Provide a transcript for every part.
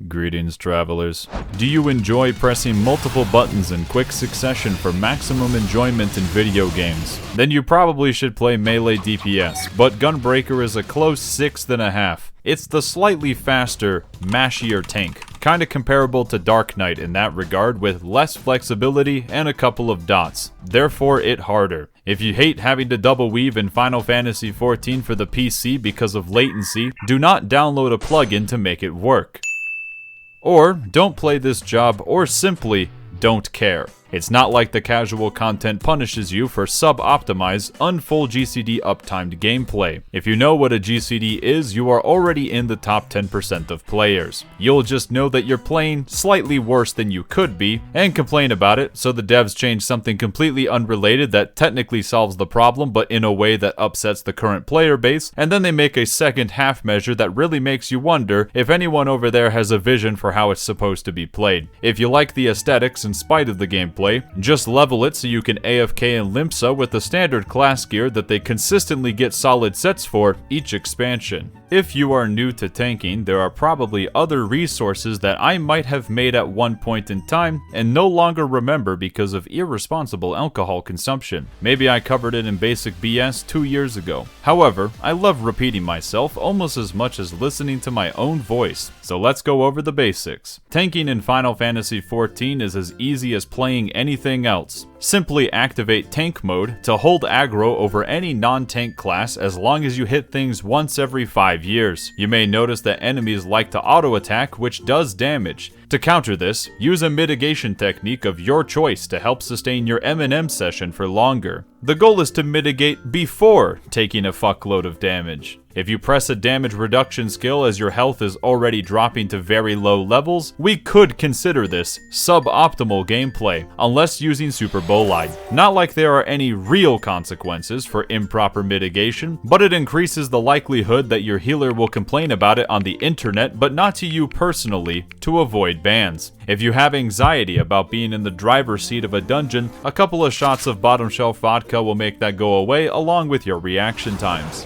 Greetings, travelers. Do you enjoy pressing multiple buttons in quick succession for maximum enjoyment in video games? Then you probably should play melee DPS, but Gunbreaker is a close 6.5. It's the slightly faster, mashier tank, kinda comparable to Dark Knight in that regard, with less flexibility and a couple of dots, therefore it harder. If you hate having to double weave in Final Fantasy XIV for the PC because of latency, do not download a plugin to make it work. Or don't play this job, or simply don't care. It's not like the casual content punishes you for sub-optimized, unfull GCD uptimed gameplay. If you know what a GCD is, you are already in the top 10% of players. You'll just know that you're playing slightly worse than you could be, and complain about it, so the devs change something completely unrelated that technically solves the problem, but in a way that upsets the current player base, and then they make a second half measure that really makes you wonder if anyone over there has a vision for how it's supposed to be played. If you like the aesthetics in spite of the gameplay, just level it so you can AFK and Limpsa with the standard class gear that they consistently get solid sets for each expansion. If you are new to tanking, there are probably other resources that I might have made at one point in time and no longer remember because of irresponsible alcohol consumption. Maybe I covered it in basic BS 2 years ago. However, I love repeating myself almost as much as listening to my own voice, so let's go over the basics. Tanking in Final Fantasy XIV is as easy as playing anything else. Simply activate tank mode to hold aggro over any non-tank class as long as you hit things once every 5 years. You may notice that enemies like to auto-attack, which does damage. To counter this, use a mitigation technique of your choice to help sustain your M&M session for longer. The goal is to mitigate before taking a fuckload of damage. If you press a damage reduction skill as your health is already dropping to very low levels, we could consider this suboptimal gameplay, unless using Super Bolide. Not like there are any real consequences for improper mitigation, but it increases the likelihood that your healer will complain about it on the internet, but not to you personally, to avoid bans. If you have anxiety about being in the driver's seat of a dungeon, a couple of shots of bottom shelf vodka will make that go away, along with your reaction times.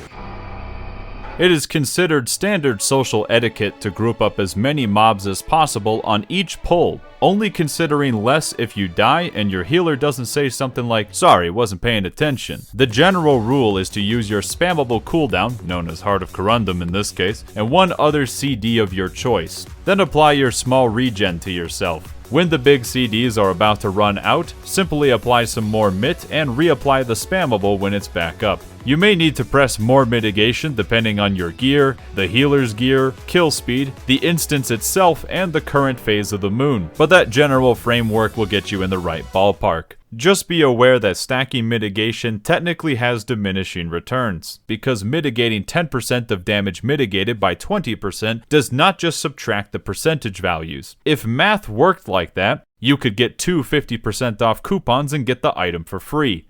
It is considered standard social etiquette to group up as many mobs as possible on each pull, only considering less if you die and your healer doesn't say something like, "Sorry, wasn't paying attention." The general rule is to use your spammable cooldown, known as Heart of Corundum in this case, and one other CD of your choice. Then apply your small regen to yourself. When the big CDs are about to run out, simply apply some more MIT and reapply the spammable when it's back up. You may need to press more mitigation depending on your gear, the healer's gear, kill speed, the instance itself, and the current phase of the moon, but that general framework will get you in the right ballpark. Just be aware that stacking mitigation technically has diminishing returns, because mitigating 10% of damage mitigated by 20% does not just subtract the percentage values. If math worked like that, you could get two 50% off coupons and get the item for free.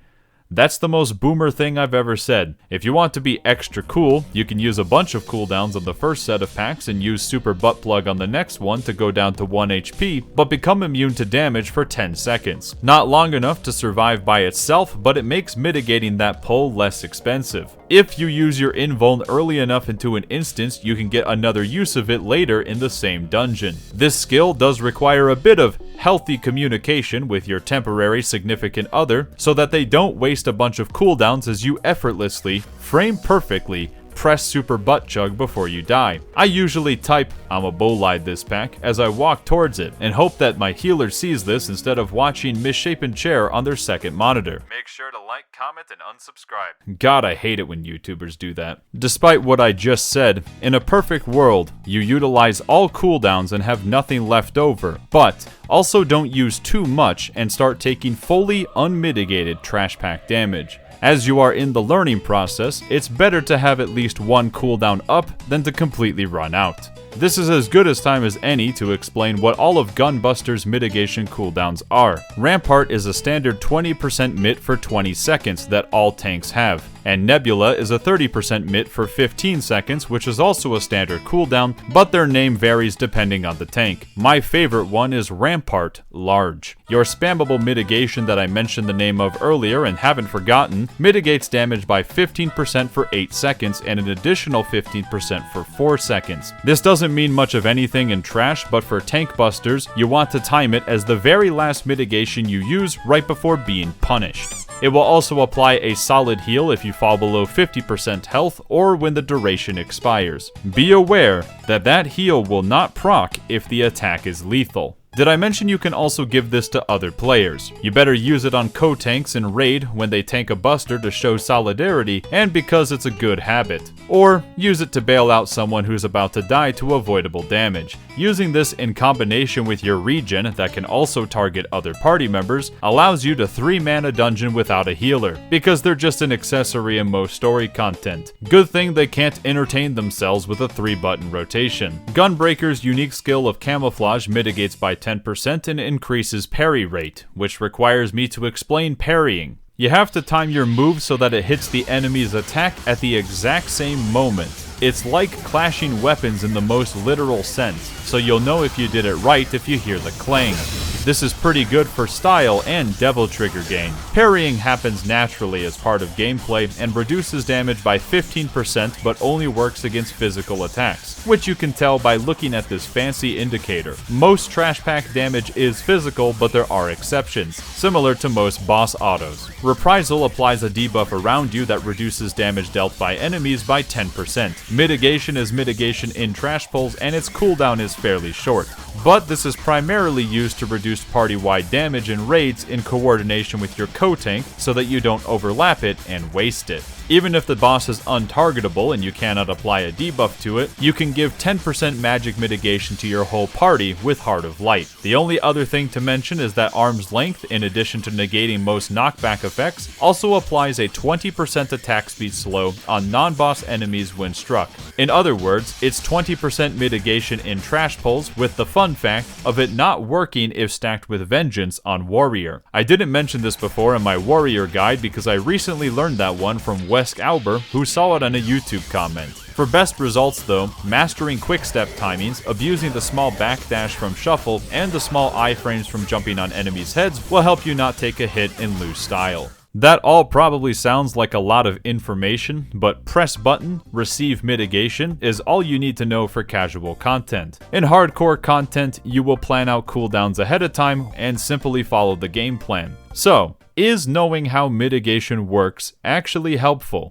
That's the most boomer thing I've ever said. If you want to be extra cool, you can use a bunch of cooldowns on the first set of packs and use Super Butt Plug on the next one to go down to 1 HP, but become immune to damage for 10 seconds. Not long enough to survive by itself, but it makes mitigating that pull less expensive. If you use your invuln early enough into an instance, you can get another use of it later in the same dungeon. This skill does require a bit of healthy communication with your temporary significant other, so that they don't waste a bunch of cooldowns as you effortlessly, frame perfectly, press Super Butt Chug before you die. I usually type "I'ma bolide this pack" as I walk towards it, and hope that my healer sees this instead of watching misshapen chair on their second monitor. Make sure to like, comment, and unsubscribe. God, I hate it when YouTubers do that. Despite what I just said, in a perfect world, you utilize all cooldowns and have nothing left over, but also don't use too much and start taking fully unmitigated trash pack damage. As you are in the learning process, it's better to have at least one cooldown up than to completely run out. This is as good a time as any to explain what all of Gunbuster's mitigation cooldowns are. Rampart is a standard 20% MIT for 20 seconds that all tanks have, and Nebula is a 30% MIT for 15 seconds, which is also a standard cooldown, but their name varies depending on the tank. My favorite one is Rampart Large. Your spammable mitigation that I mentioned the name of earlier and haven't forgotten mitigates damage by 15% for 8 seconds and an additional 15% for 4 seconds. This doesn't doesn't mean much of anything in trash, but for tank busters, you want to time it as the very last mitigation you use right before being punished. It will also apply a solid heal if you fall below 50% health or when the duration expires. Be aware that that heal will not proc if the attack is lethal. Did I mention you can also give this to other players? You better use it on co-tanks in Raid when they tank a buster to show solidarity and because it's a good habit. Or use it to bail out someone who's about to die to avoidable damage. Using this in combination with your regen that can also target other party members allows you to 3-man a dungeon without a healer, because they're just an accessory in most story content. Good thing they can't entertain themselves with a 3-button rotation. Gunbreaker's unique skill of camouflage mitigates by 10% and increases parry rate, which requires me to explain parrying. You have to time your move so that it hits the enemy's attack at the exact same moment. It's like clashing weapons in the most literal sense, so you'll know if you did it right if you hear the clang. This is pretty good for style and devil trigger gain. Parrying happens naturally as part of gameplay and reduces damage by 15% but only works against physical attacks, which you can tell by looking at this fancy indicator. Most trash pack damage is physical, but there are exceptions, similar to most boss autos. Reprisal applies a debuff around you that reduces damage dealt by enemies by 10%. Mitigation is mitigation in trash pulls and its cooldown is fairly short, but this is primarily used to reduce party-wide damage in raids in coordination with your co-tank so that you don't overlap it and waste it. Even if the boss is untargetable and you cannot apply a debuff to it, you can give 10% magic mitigation to your whole party with Heart of Light. The only other thing to mention is that Arm's Length, in addition to negating most knockback effects, also applies a 20% attack speed slow on non-boss enemies when struck. In other words, it's 20% mitigation in trash pulls, with the fun fact of it not working if stacked with Vengeance on Warrior. I didn't mention this before in my Warrior guide because I recently learned that one from Albert, who saw it on a YouTube comment. For best results though, mastering quick-step timings, abusing the small backdash from shuffle, and the small iframes from jumping on enemies' heads will help you not take a hit and lose style. That all probably sounds like a lot of information, but press button, receive mitigation is all you need to know for casual content. In hardcore content, you will plan out cooldowns ahead of time and simply follow the game plan. So, is knowing how mitigation works actually helpful?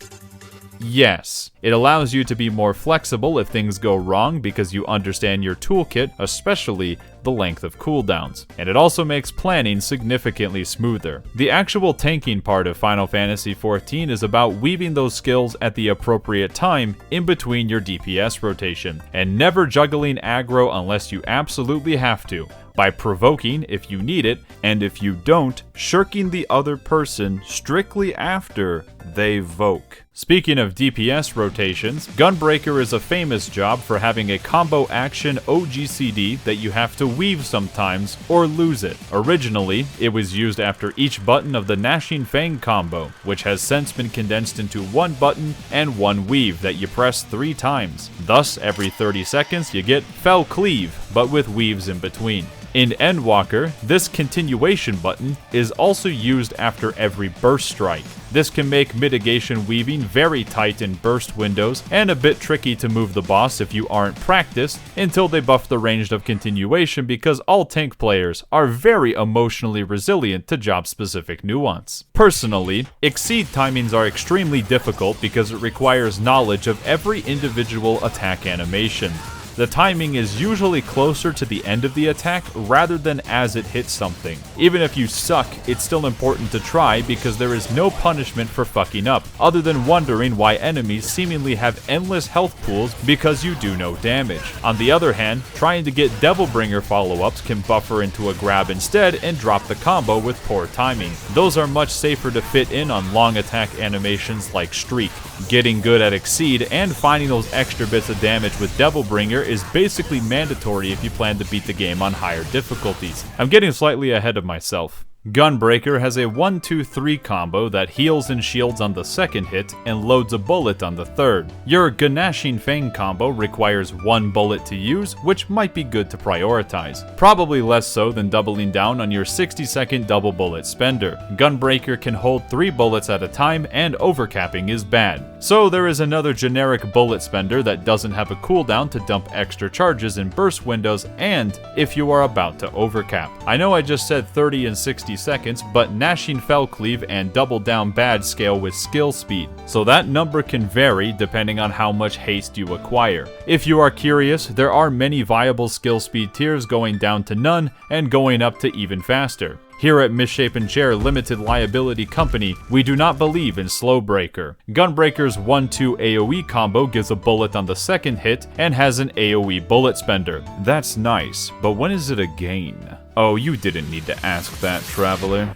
Yes. It allows you to be more flexible if things go wrong because you understand your toolkit, especially the length of cooldowns. And it also makes planning significantly smoother. The actual tanking part of Final Fantasy XIV is about weaving those skills at the appropriate time in between your DPS rotation, and never juggling aggro unless you absolutely have to, by provoking if you need it, and if you don't, shirking the other person strictly after they voke. Speaking of DPS rotations, Gunbreaker is a famous job for having a combo action OGCD that you have to weave sometimes or lose it. Originally, it was used after each button of the Gnashing Fang combo, which has since been condensed into one button and one weave that you press 3 times. Thus, every 30 seconds you get Fell Cleave, but with weaves in between. In Endwalker, this continuation button is also used after every burst strike. This can make mitigation weaving very tight in burst windows and a bit tricky to move the boss if you aren't practiced until they buff the range of continuation, because all tank players are very emotionally resilient to job-specific nuance. Personally, Exceed timings are extremely difficult because it requires knowledge of every individual attack animation. The timing is usually closer to the end of the attack rather than as it hits something. Even if you suck, it's still important to try because there is no punishment for fucking up, other than wondering why enemies seemingly have endless health pools because you do no damage. On the other hand, trying to get Devilbringer follow-ups can buffer into a grab instead and drop the combo with poor timing. Those are much safer to fit in on long attack animations like Streak. Getting good at Exceed and finding those extra bits of damage with Devilbringer is basically mandatory if you plan to beat the game on higher difficulties. I'm getting slightly ahead of myself. Gunbreaker has a 1-2-3 combo that heals and shields on the second hit and loads a bullet on the third. Your Gnashing Fang combo requires 1 bullet to use, which might be good to prioritize. Probably less so than doubling down on your 60-second double bullet spender. Gunbreaker can hold 3 bullets at a time, and overcapping is bad. So there is another generic bullet spender that doesn't have a cooldown to dump extra charges in burst windows and if you are about to overcap. I know I just said 30 and 60 seconds, but Gnashing Fell Cleave and Double Down Bad scale with skill speed, so that number can vary depending on how much haste you acquire. If you are curious, there are many viable skill speed tiers going down to none and going up to even faster. Here at Misshapen Chair Limited Liability Company, we do not believe in Slowbreaker. Gunbreaker's 1-2 AoE combo gives a bullet on the second hit and has an AoE bullet spender. That's nice, but when is it a gain? Oh, you didn't need to ask that, traveler.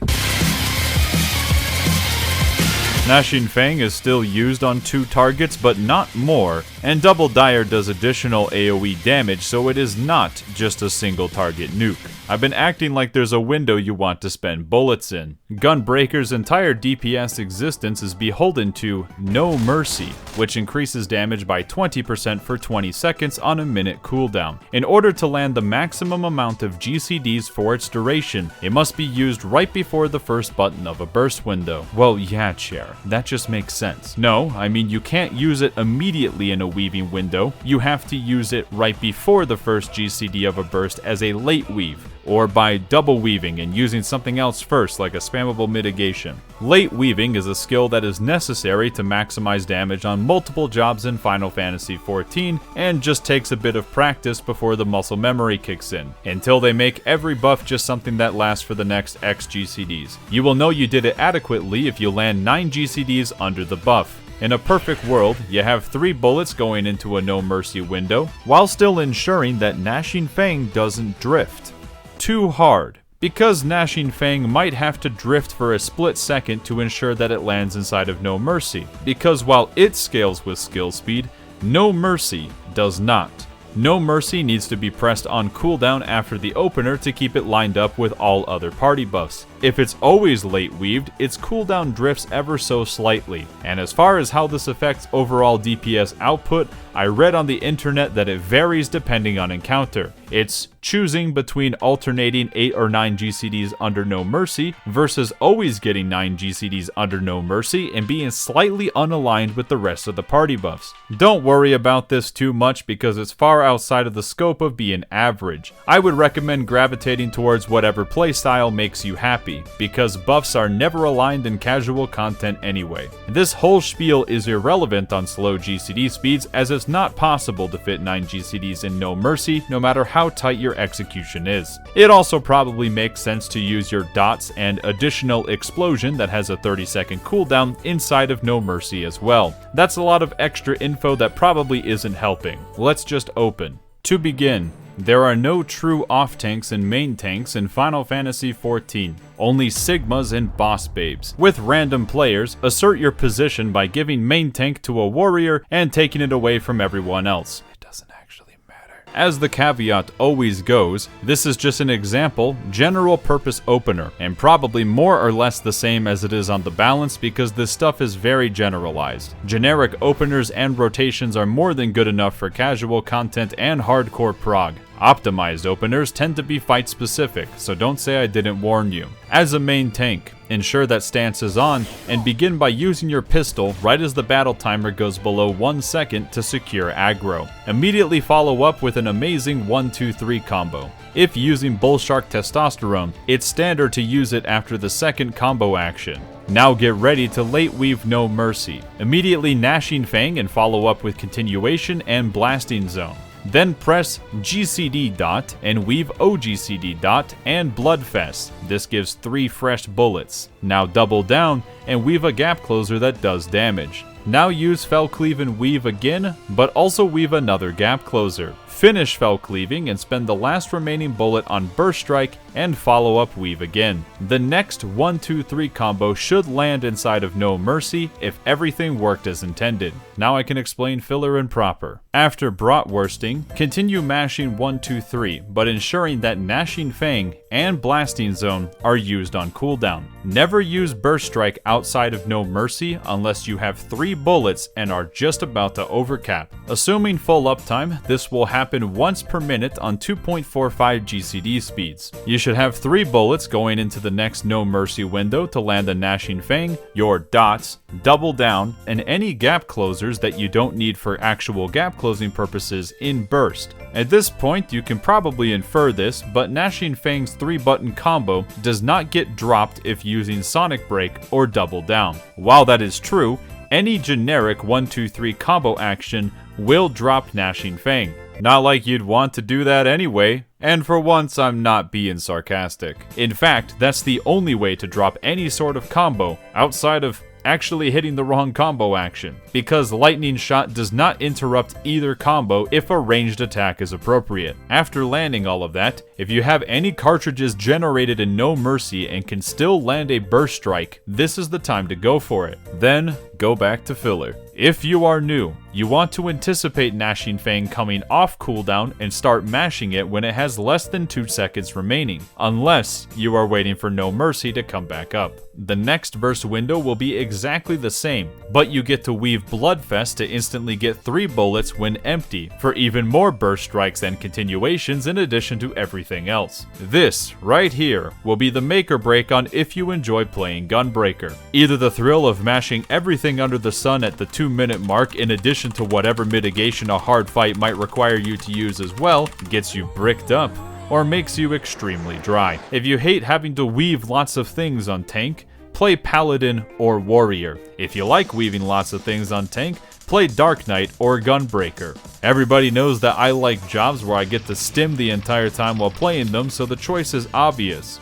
Gnashing Fang is still used on 2 targets, but not more, and Double Dire does additional AoE damage, so it is not just a single target nuke. I've been acting like there's a window you want to spend bullets in. Gunbreaker's entire DPS existence is beholden to No Mercy, which increases damage by 20% for 20 seconds on a minute cooldown. In order to land the maximum amount of GCDs for its duration, it must be used right before the first button of a burst window. Well, yeah, Chair, that just makes sense. No, I mean you can't use it immediately in a weaving window. You have to use it right before the first GCD of a burst as a late weave, or by double weaving and using something else first, like a spammable mitigation. Late weaving is a skill that is necessary to maximize damage on multiple jobs in Final Fantasy XIV, and just takes a bit of practice before the muscle memory kicks in, until they make every buff just something that lasts for the next X GCDs. You will know you did it adequately if you land 9 GCDs under the buff. In a perfect world, you have 3 bullets going into a No Mercy window, while still ensuring that Gnashing Fang doesn't drift too hard, because Gnashing Fang might have to drift for a split second to ensure that it lands inside of No Mercy, because while it scales with skill speed, No Mercy does not. No Mercy needs to be pressed on cooldown after the opener to keep it lined up with all other party buffs. If it's always late weaved, its cooldown drifts ever so slightly, and as far as how this affects overall DPS output, I read on the internet that it varies depending on encounter. It's choosing between alternating 8 or 9 GCDs under No Mercy versus always getting 9 GCDs under No Mercy and being slightly unaligned with the rest of the party buffs. Don't worry about this too much because it's far outside of the scope of being average. I would recommend gravitating towards whatever playstyle makes you happy, because buffs are never aligned in casual content anyway. This whole spiel is irrelevant on slow GCD speeds, as it's not possible to fit 9 GCDs in No Mercy no matter how tight your execution is. It also probably makes sense to use your dots and additional explosion that has a 30-second cooldown inside of No Mercy as well. That's a lot of extra info that probably isn't helping. Let's just open. To begin, there are no true off-tanks and main tanks in Final Fantasy XIV, only Sigmas and boss babes. With random players, assert your position by giving main tank to a warrior and taking it away from everyone else. It doesn't actually matter. As the caveat always goes, this is just an example, general purpose opener, and probably more or less the same as it is on the balance because this stuff is very generalized. Generic openers and rotations are more than good enough for casual content and hardcore prog. Optimized openers tend to be fight specific, so don't say I didn't warn you. As a main tank, ensure that stance is on, and begin by using your pistol right as the battle timer goes below 1 second to secure aggro. Immediately follow up with an amazing 1-2-3 combo. If using Bullshark Testosterone, it's standard to use it after the second combo action. Now get ready to late weave No Mercy. Immediately Gnashing Fang and follow up with Continuation and Blasting Zone. Then press GCD dot and weave OGCD dot and Bloodfest. This gives 3 fresh bullets. Now double down and weave a gap closer that does damage. Now use Fell Cleave and weave again, but also weave another gap closer. finish Fell Cleaving and spend the last remaining bullet on Burst Strike and follow up Weave again. The next 1-2-3 combo should land inside of No Mercy if everything worked as intended. Now I can explain filler and proper. After Bratwursting, continue mashing 1-2-3, but ensuring that Gnashing Fang and Blasting Zone are used on cooldown. Never use Burst Strike outside of No Mercy unless you have 3 bullets and are just about to overcap. Assuming full uptime, this will happen once per minute on 2.45 GCD speeds. You should have 3 bullets going into the next No Mercy window to land a Gnashing Fang, your dots, double down, and any gap closers that you don't need for actual gap closing purposes in burst. At this point, you can probably infer this, but Gnashing Fang's 3-button combo does not get dropped if using Sonic Break or double down. While that is true, any generic 1-2-3 combo action will drop Gnashing Fang. Not like you'd want to do that anyway, and for once I'm not being sarcastic. In fact, that's the only way to drop any sort of combo outside of actually hitting the wrong combo action, because Lightning Shot does not interrupt either combo if a ranged attack is appropriate. After landing all of that, if you have any cartridges generated in No Mercy and can still land a Burst Strike, this is the time to go for it. Then, go back to filler. If you are new, you want to anticipate Gnashing Fang coming off cooldown and start mashing it when it has less than 2 seconds remaining, unless you are waiting for No Mercy to come back up. The next burst window will be exactly the same, but you get to weave Bloodfest to instantly get 3 bullets when empty, for even more burst strikes and continuations in addition to everything else. This, right here, will be the make or break on if you enjoy playing Gunbreaker. Either the thrill of mashing everything under the sun at the 2-minute mark in addition to whatever mitigation a hard fight might require you to use as well, gets you bricked up, or makes you extremely dry. If you hate having to weave lots of things on tank, play Paladin or Warrior. If you like weaving lots of things on tank, play Dark Knight or Gunbreaker. Everybody knows that I like jobs where I get to stim the entire time while playing them, so the choice is obvious.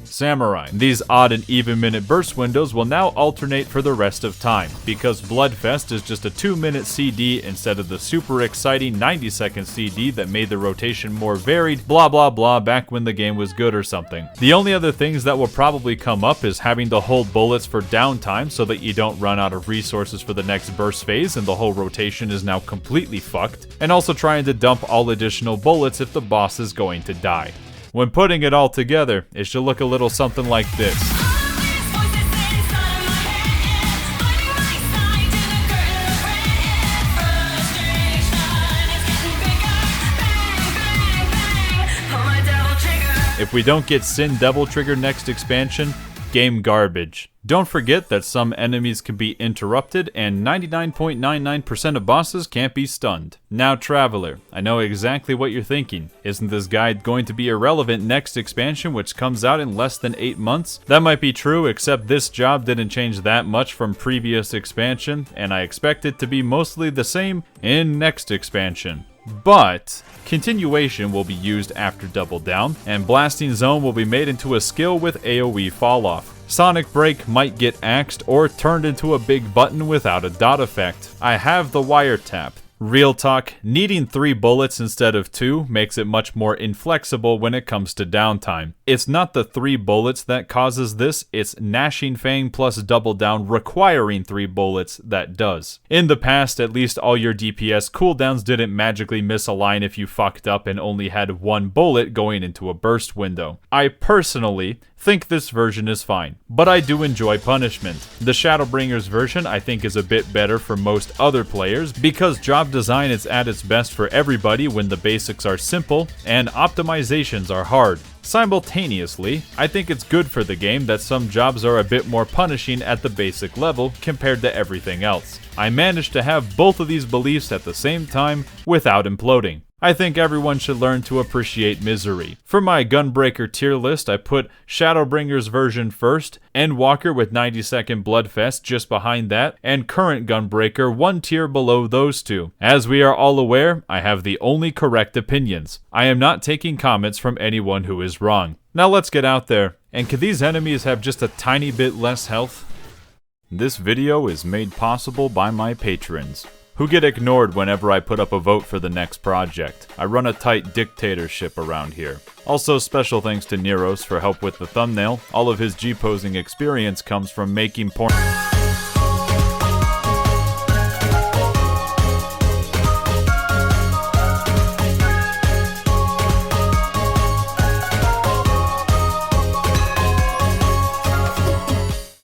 Samurai. These odd and even minute burst windows will now alternate for the rest of time, because Bloodfest is just a 2-minute CD instead of the super exciting 90-second CD that made the rotation more varied, blah blah blah back when the game was good or something. The only other things that will probably come up is having to hold bullets for downtime so that you don't run out of resources for the next burst phase and the whole rotation is now completely fucked, and also trying to dump all additional bullets if the boss is going to die. When putting it all together, it should look a little something like this. If we don't get Sin Devil Trigger next expansion, game garbage. Don't forget that some enemies can be interrupted and 99.99% of bosses can't be stunned. Now Traveler, I know exactly what you're thinking. Isn't this guide going to be irrelevant next expansion which comes out in less than 8 months? That might be true, except this job didn't change that much from previous expansion, and I expect it to be mostly the same in next expansion. But continuation will be used after Double Down, and Blasting Zone will be made into a skill with AoE falloff. Sonic Break might get axed or turned into a big button without a dot effect. I have the wiretap. Real talk, needing 3 bullets instead of 2 makes it much more inflexible when it comes to downtime. It's not the 3 bullets that causes this, it's Gnashing Fang plus Double Down requiring 3 bullets that does. In the past, at least all your DPS cooldowns didn't magically misalign if you fucked up and only had 1 bullet going into a burst window. I personally think this version is fine, but I do enjoy punishment. The Shadowbringers version I think is a bit better for most other players because job design is at its best for everybody when the basics are simple and optimizations are hard. Simultaneously, I think it's good for the game that some jobs are a bit more punishing at the basic level compared to everything else. I managed to have both of these beliefs at the same time without imploding. I think everyone should learn to appreciate misery. For my Gunbreaker tier list, I put Shadowbringers version first, Endwalker with 90-second Bloodfest just behind that, and current Gunbreaker 1 tier below those two. As we are all aware, I have the only correct opinions. I am not taking comments from anyone who is wrong. Now let's get out there. And could these enemies have just a tiny bit less health? This video is made possible by my patrons. who get ignored whenever I put up a vote for the next project. I run a tight dictatorship around here. Also, special thanks to Neros for help with the thumbnail. All of his G-posing experience comes from making porn.